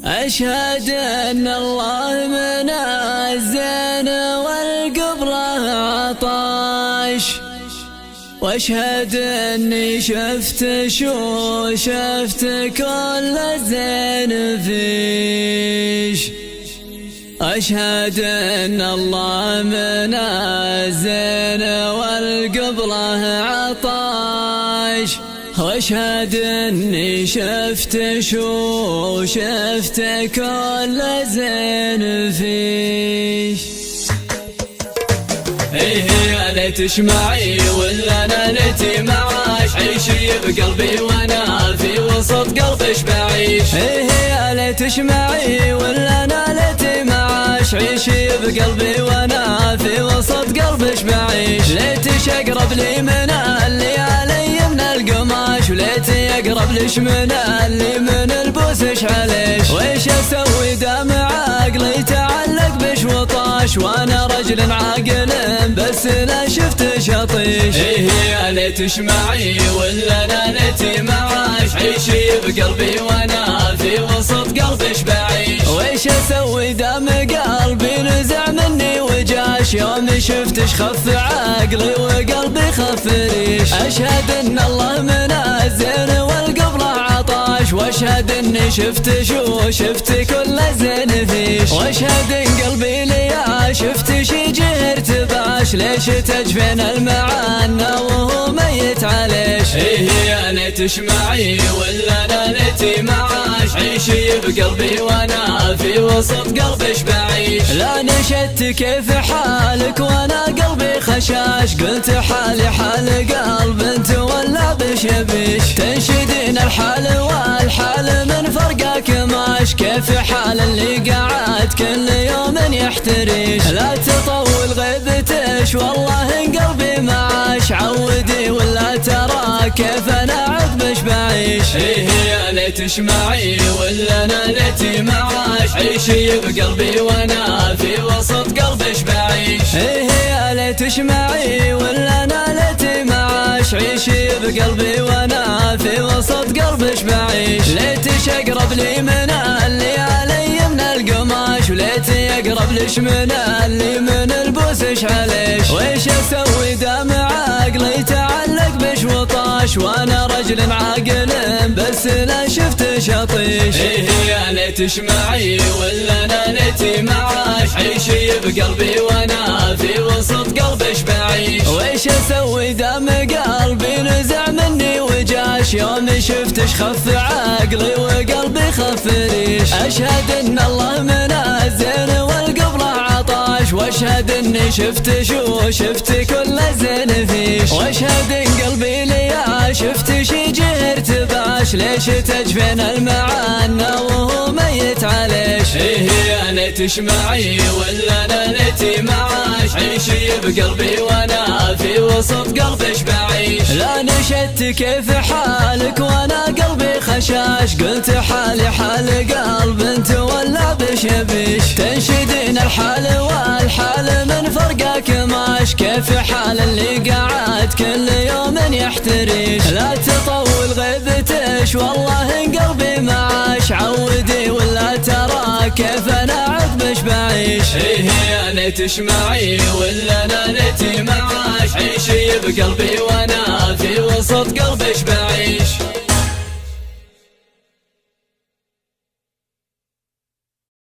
أشهد أن الله منزل والقبلة عطاش، واشهد أني شفت كل زين فيش. أشهد أن الله منزل والقبلة عطاش، واشهد أني شفت كل زين فيش. يا ليت تشمعي ولا انا ليتي معاش، عيشي بقلبي وانا في وسط قلبش بعيش. يا ليت تشمعي ولا انا ليتي معاش، عيشي بقلبي وانا في وسط قلبش بعيش. ليتش اقرب لي من الليالي من القماش، وليتي اقرب ليش من اللي من البوسش عليش. ويش اسوي دمع عقلي تعلق بش وطاش، وانا رجل عاقل بس لا شفت شطيش. يا ليت تشمعي ولا انا ليتي معاش، عيشي بقلبي وانا في وسط قلبش بعيش. ويش اسوي دم قلبي نزع مني وجاش، يوم شفتش خف عقلي وقلبي خف ريش. اشهد ان الله منزل والقبلة عطاش، واشهد اني شفت كل زين فيش. واشهد ان قلبي ليا شفت شي جهرت باش، ليش تجفين المعنى وهو ميت عليش. يا ليت تشمعي ولا انا ليتي معاش، عيشي بقلبي وانا في وسط قلبش بعيش. لا نشدت كيف حالك وانا قلبي خشاش، قلت حالي حال قلب انت ولا بشبيش. تنشدين الحال والحال من فرقك ماش، كيف حال اللي قاعد كل يوم يحتريش. لا تطول غيبتش والله ان قلبي معاش، عودي ولا ترى كيف انا عقبش بعيش. يا ليت تشمعي ولا انا ليتي معاش، عيشي بقلبي وانا في وسط قلبش بعيش. يا ليت تشمعي ولا انا ليتي معاش، عيشي بقلبي وانا في وسط قلبش بعيش. ليتش اقرب لي من الليالي من القماش، وليتي اقرب ليش من اللي من البوسش عليش. ويش اسوي دمع عقلي تعلق بش وطاش، وانا رجل عاقل بس لا شفت شطيش. يا ليت تشمعي ولا انا ليتي معاش، عيشي بقلبي وانا في وسط قلبش بعيش. ويش اسوي دم قلبي نزع مني وجاش، يوم شفتش خف عقلي وقلبي خف ريش. اشهد ان الله منزل والقبلة عطاش، واشهد اني شفت كل زين فيش. واشهد ان قلبي ليا شفت شي جهرت باش، ليش تجفين المعنى وهو ميت عليش. يا ليت تشمعي ولا انا ليتي معاش، عيشي بقلبي وانا في وسط قلبش بعيش. لا نشدت كيف حالك وانا قلبي خشاش، قلت حالي حال قلب انت ولا بشبيش. تنشدين الحال والحال من فرقك ماش، كيف حال اللي قاعد كل يوم يحتريش. لا تطول غيبتش والله ان قلبي معاش، عودي ولا ترى كيف انا عقبش بعيش. يا ليت تشمعي ولا انا ليتي معاش، عيشي بقلبي وانا في وسط قلبش بعيش.